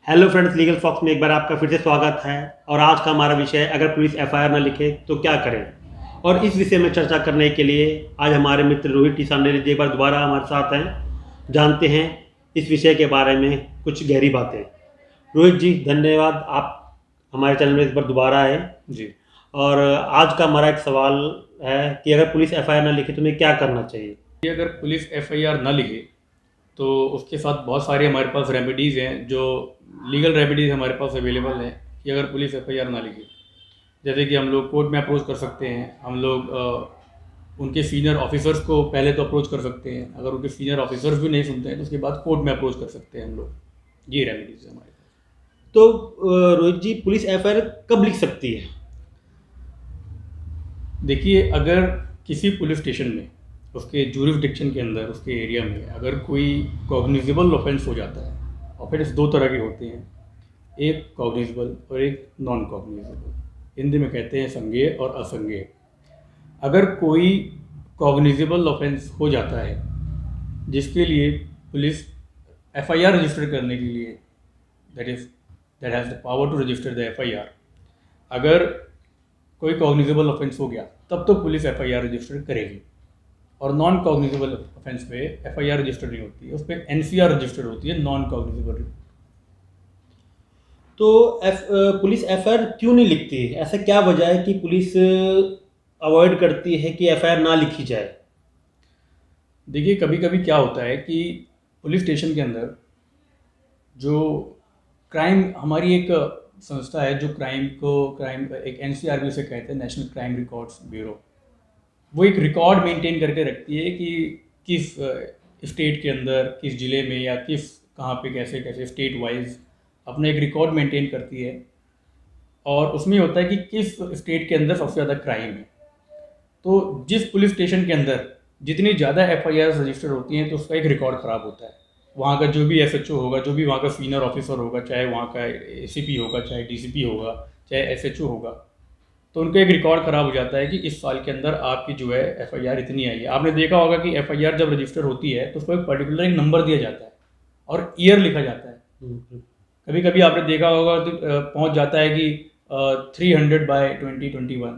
Hello friends, legal fox में एक बार आपका फिर से स्वागत है। और आज का हमारा विषय है, अगर पुलिस एफआईआर न लिखे तो क्या करें। और इस विषय में चर्चा करने के लिए आज हमारे मित्र रोहित टी सामने एक बार दोबारा हमारे साथ हैं। जानते हैं इस विषय के बारे में कुछ गहरी बातें। रोहित जी, धन्यवाद, आप हमारे चैनल में इस बार दोबारा आए जी। और आज का हमारा एक सवाल है कि अगर पुलिस एफआईआर न लिखे तो हमें क्या करना चाहिए। ये अगर पुलिस एफआईआर ना लिखे तो उसके साथ बहुत सारी हमारे पास रेमेडीज़ हैं, जो लीगल रेमेडीज़ हमारे पास अवेलेबल हैं कि अगर पुलिस एफआईआर ना लिखे। जैसे कि हम लोग कोर्ट में अप्रोच कर सकते हैं, हम लोग उनके सीनियर ऑफिसर्स को पहले तो अप्रोच कर सकते हैं। अगर उनके सीनियर ऑफिसर्स भी नहीं सुनते हैं तो उसके बाद कोर्ट में अप्रोच कर सकते हैं हम लोग। ये रेमेडीज़ है हमारे पास। तो रोहित जी, पुलिस एफआईआर कब लिख सकती है। देखिए, अगर किसी पुलिस स्टेशन में उसके ज्यूरिसडिक्शन के अंदर, उसके एरिया में अगर कोई कॉग्निजेबल ऑफेंस हो जाता है। ऑफेंस दो तरह के होते हैं, एक कॉग्निजेबल और एक नॉन कॉग्निजेबल। हिंदी में कहते हैं संज्ञेय और असंज्ञेय। अगर कोई कॉग्निजेबल ऑफेंस हो जाता है जिसके लिए पुलिस एफआईआर रजिस्टर करने के लिए, that has the power to register the FIR, अगर कोई कॉग्निजेबल ऑफेंस हो गया तब तो पुलिस एफआईआर रजिस्टर करेगी। और नॉन कॉग्निजेबल ऑफेंस पे एफआईआर रजिस्टर नहीं होती है, उस पर एनसीआर रजिस्टर होती है, नॉन कॉग्निजेबल। तो पुलिस एफआईआर क्यों नहीं लिखती, ऐसा क्या वजह है कि पुलिस अवॉइड करती है कि एफआईआर ना लिखी जाए। देखिए, कभी कभी क्या होता है कि पुलिस स्टेशन के अंदर जो क्राइम, हमारी एक संस्था है जो क्राइम एक एनसीआरबी से कहते हैं, नेशनल क्राइम रिकॉर्ड्स ब्यूरो। वो एक रिकॉर्ड मेंटेन करके रखती है कि किस स्टेट के अंदर, किस ज़िले में, या किस कहाँ पे कैसे कैसे स्टेट वाइज अपना एक रिकॉर्ड मेंटेन करती है। और उसमें होता है कि किस स्टेट के अंदर सबसे ज़्यादा क्राइम है। तो जिस पुलिस स्टेशन के अंदर जितनी ज़्यादा एफआईआर रजिस्टर होती हैं तो उसका एक रिकॉर्ड ख़राब होता है। वहाँ का जो भी एसएचओ होगा, जो भी वहाँ का सीनियर ऑफिसर होगा, चाहे वहाँ का एसीपी होगा, चाहे डीसीपी होगा, चाहे एसएचओ होगा, तो उनका एक रिकॉर्ड ख़राब हो जाता है कि इस साल के अंदर आपकी जो है एफआईआर इतनी आई है। आपने देखा होगा कि एफआईआर जब रजिस्टर होती है तो उसको एक पर्टिकुलर एक नंबर दिया जाता है और ईयर लिखा जाता है। कभी कभी आपने देखा होगा तो पहुंच जाता है कि 300/2021,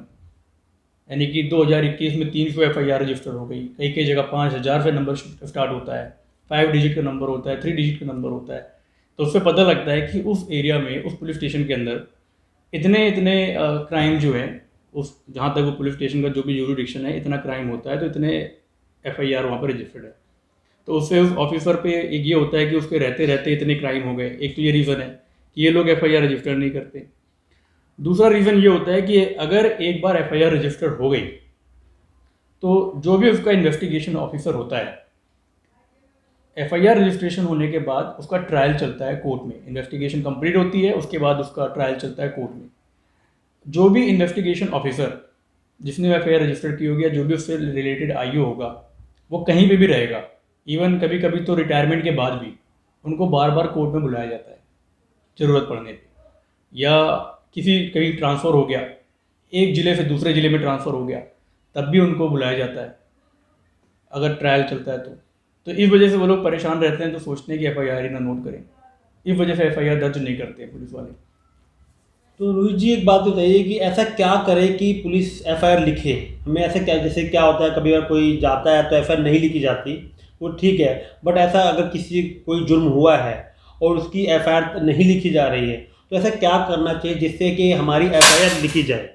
यानी कि 2021 में 300 एफआईआर रजिस्टर हो गई। कई कई जगह 5000 से नंबर स्टार्ट होता है, 5 डिजिट का नंबर होता है, 3 डिजिट का नंबर होता है। तो उससे पता लगता है कि उस एरिया में, उस पुलिस स्टेशन के अंदर इतने इतने क्राइम जो है, उस जहाँ तक वो पुलिस स्टेशन का जो भी यूरिडिक्शन है, इतना क्राइम होता है तो इतने एफआईआर वहाँ पर रजिस्टर्ड है। तो उससे उस ऑफिसर पे एक ये होता है कि उसके रहते रहते इतने क्राइम हो गए। एक तो ये रीज़न है कि ये लोग एफआईआर रजिस्टर नहीं करते। दूसरा रीज़न ये होता है कि अगर एक बार एफआईआर रजिस्टर हो गई तो जो भी उसका इन्वेस्टिगेशन ऑफिसर होता है, एफआईआर रजिस्ट्रेशन होने के बाद उसका ट्रायल चलता है कोर्ट में। इन्वेस्टिगेशन कंप्लीट होती है, उसके बाद उसका ट्रायल चलता है कोर्ट में। जो भी इन्वेस्टिगेशन ऑफिसर जिसने एफआईआर रजिस्टर की होगी या जो भी उससे रिलेटेड आईओ होगा, वो कहीं पे भी रहेगा। इवन कभी कभी तो रिटायरमेंट के बाद भी उनको बार बार कोर्ट में बुलाया जाता है ज़रूरत पड़ने पे। या किसी कहीं ट्रांसफ़र हो गया, एक ज़िले से दूसरे ज़िले में ट्रांसफ़र हो गया, तब भी उनको बुलाया जाता है अगर ट्रायल चलता है तो इस वजह से वो लोग परेशान रहते हैं, तो सोचते हैं कि एफआईआर ही ना नोट करें। इस वजह से एफआईआर दर्ज नहीं करते हैं पुलिस वाले। तो रोहित जी, एक बात बताइए कि ऐसा क्या करें कि पुलिस एफआईआर लिखे। हमें ऐसा क्या, जैसे क्या होता है कभी अगर कोई जाता है तो एफआईआर नहीं लिखी जाती, वो ठीक है। बट ऐसा अगर किसी कोई जुर्म हुआ है और उसकी एफआईआर नहीं लिखी जा रही है, तो ऐसा क्या करना चाहिए जिससे कि हमारी एफआईआर लिखी जाए।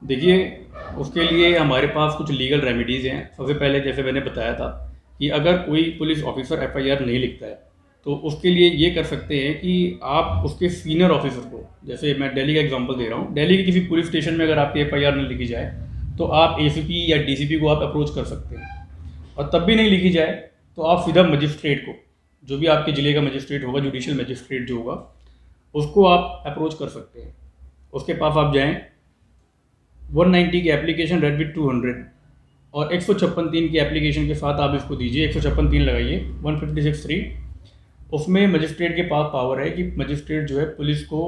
देखिए, उसके लिए हमारे पास कुछ लीगल रेमेडीज़ हैं। सबसे पहले जैसे मैंने बताया था कि अगर कोई पुलिस ऑफिसर एफआईआर नहीं लिखता है तो उसके लिए ये कर सकते हैं कि आप उसके सीनियर ऑफिसर को, जैसे मैं दिल्ली का एग्जांपल दे रहा हूँ, दिल्ली के किसी पुलिस स्टेशन में अगर आपकी एफआईआर नहीं लिखी जाए तो आप एसीपी या डीसीपी को आप अप्रोच कर सकते हैं। और तब भी नहीं लिखी जाए तो आप सीधा मजिस्ट्रेट को, जो भी आपके ज़िले का मजिस्ट्रेट होगा, जुडिशियल मजिस्ट्रेट जो होगा, उसको आप अप्रोच कर सकते हैं। उसके पास आप जाएँ, 190 की एप्लीकेशन रेड विथ 200 और 156(3) की एप्लीकेशन के साथ आप इसको दीजिए। 156(3) लगाइए, 156(3). उसमें मजिस्ट्रेट के पास पावर है कि मजिस्ट्रेट जो है पुलिस को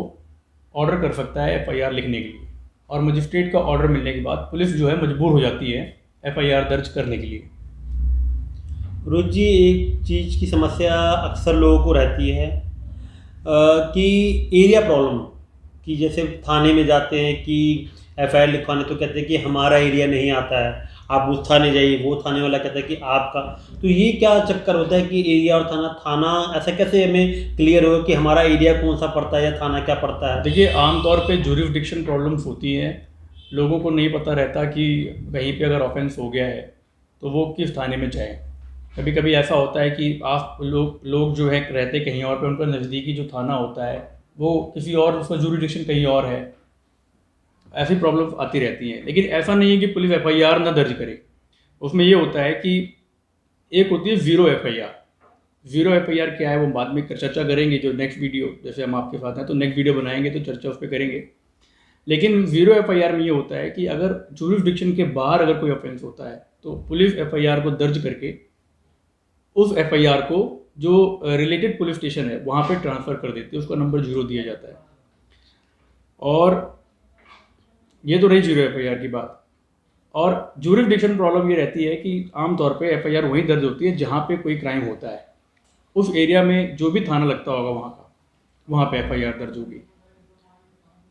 ऑर्डर कर सकता है एफआईआर लिखने के लिए। और मजिस्ट्रेट का ऑर्डर मिलने के बाद पुलिस जो है मजबूर हो जाती है एफआईआर दर्ज करने के लिए। रोज जी, एक चीज़ की समस्या अक्सर लोगों को रहती है कि एरिया प्रॉब्लम, कि जैसे थाने में जाते हैं कि एफआईआर लिखवाने तो कहते हैं कि हमारा एरिया नहीं आता है, आप उस थाने जाइए, वो थाने वाला कहता है कि आपका। तो ये क्या चक्कर होता है कि एरिया और थाना ऐसा कैसे हमें क्लियर हो कि हमारा एरिया कौन सा पड़ता है या थाना क्या पड़ता है? देखिए, आमतौर पे ज्यूरिसडिक्शन प्रॉब्लम्स होती हैं, लोगों को नहीं पता रहता कि कहीं पे अगर ऑफेंस हो गया है तो वो किस थाने में जाए। कभी कभी ऐसा होता है कि आप लोग जो है रहते कहीं और पे, उनका नज़दीकी जो थाना होता है वो किसी और, उसका ज्यूरिसडिक्शन कहीं और है। ऐसी प्रॉब्लम्स आती रहती हैं, लेकिन ऐसा नहीं है कि पुलिस एफआईआर ना दर्ज करे। उसमें ये होता है कि एक होती है ज़ीरो एफआईआर। ज़ीरो एफआईआर क्या है वो बाद में चर्चा करेंगे, जो नेक्स्ट वीडियो, जैसे हम आपके साथ हैं तो नेक्स्ट वीडियो बनाएंगे तो चर्चा उस पर करेंगे। लेकिन ज़ीरो एफआईआर में ये होता है कि अगर ज्यूरिसडिक्शन के बाहर अगर कोई ऑफेंस होता है तो पुलिस एफआईआर को दर्ज करके उस एफआईआर को जो रिलेटेड पुलिस स्टेशन है वहाँ पे ट्रांसफ़र कर देती है, उसका नंबर 0 दिया जाता है। और ये तो रही ज़ीरो एफआईआर की बात। और ज्यूरिसडिक्शन प्रॉब्लम ये रहती है कि आमतौर पे एफआईआर वहीं दर्ज होती है जहाँ पे कोई क्राइम होता है, उस एरिया में जो भी थाना लगता होगा वहाँ पे एफआईआर दर्ज होगी।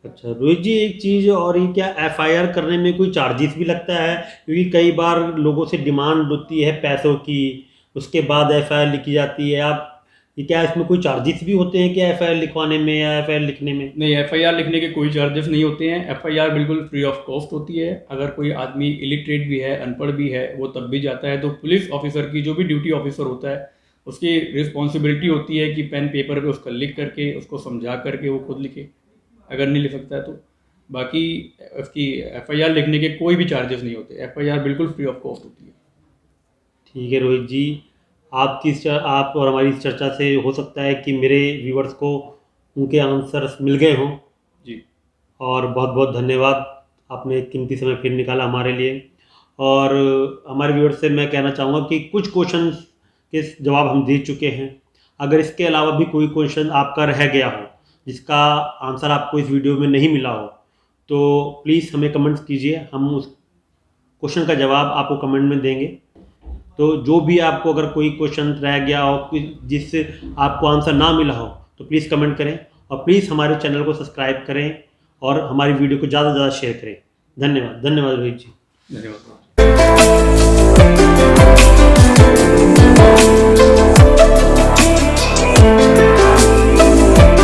अच्छा रोहित जी, एक चीज़ और, ये क्या एफआईआर करने में कोई चार्जेस भी लगता है? क्योंकि कई बार लोगों से डिमांड होती है पैसों की, उसके बाद एफआईआर लिखी जाती है। आप ये क्या इसमें कोई चार्जेस भी होते हैं क्या एफआईआर लिखवाने में या एफआईआर लिखने में? नहीं, एफआईआर लिखने के कोई चार्जेस नहीं होते हैं। एफआईआर बिल्कुल फ्री ऑफ कॉस्ट होती है। अगर कोई आदमी इलिटरेट भी है, अनपढ़ भी है, वो तब भी जाता है तो पुलिस ऑफिसर की, जो भी ड्यूटी ऑफिसर होता है, उसकी रिस्पॉन्सिबिलिटी होती है कि पेन पेपर पे उसका लिख करके, उसको समझा करके वो खुद लिखे, अगर नहीं लिख सकता है तो। बाकी उसकी एफआईआर लिखने के कोई भी चार्जेस नहीं होते। एफआईआर बिल्कुल फ्री ऑफ कॉस्ट होती है। ठीक है रोहित जी, आप और हमारी इस चर्चा से हो सकता है कि मेरे व्यूवर्स को उनके आंसर्स मिल गए हों। जी, और बहुत बहुत धन्यवाद, आपने कीमती समय फिर निकाला हमारे लिए। और हमारे व्यूअर्स से मैं कहना चाहूँगा कि कुछ क्वेश्चंस के जवाब हम दे चुके हैं। अगर इसके अलावा भी कोई क्वेश्चन आपका रह गया हो, जिसका आंसर आपको इस वीडियो में नहीं मिला हो, तो प्लीज़ हमें कमेंट्स कीजिए, हम उस क्वेश्चन का जवाब आपको कमेंट में देंगे। तो जो भी आपको अगर कोई क्वेश्चन रह गया हो जिससे आपको आंसर ना मिला हो, तो प्लीज़ कमेंट करें और प्लीज़ हमारे चैनल को सब्सक्राइब करें और हमारी वीडियो को ज़्यादा से ज़्यादा शेयर करें। धन्यवाद, धन्यवाद रोहित जी। धन्यवाद।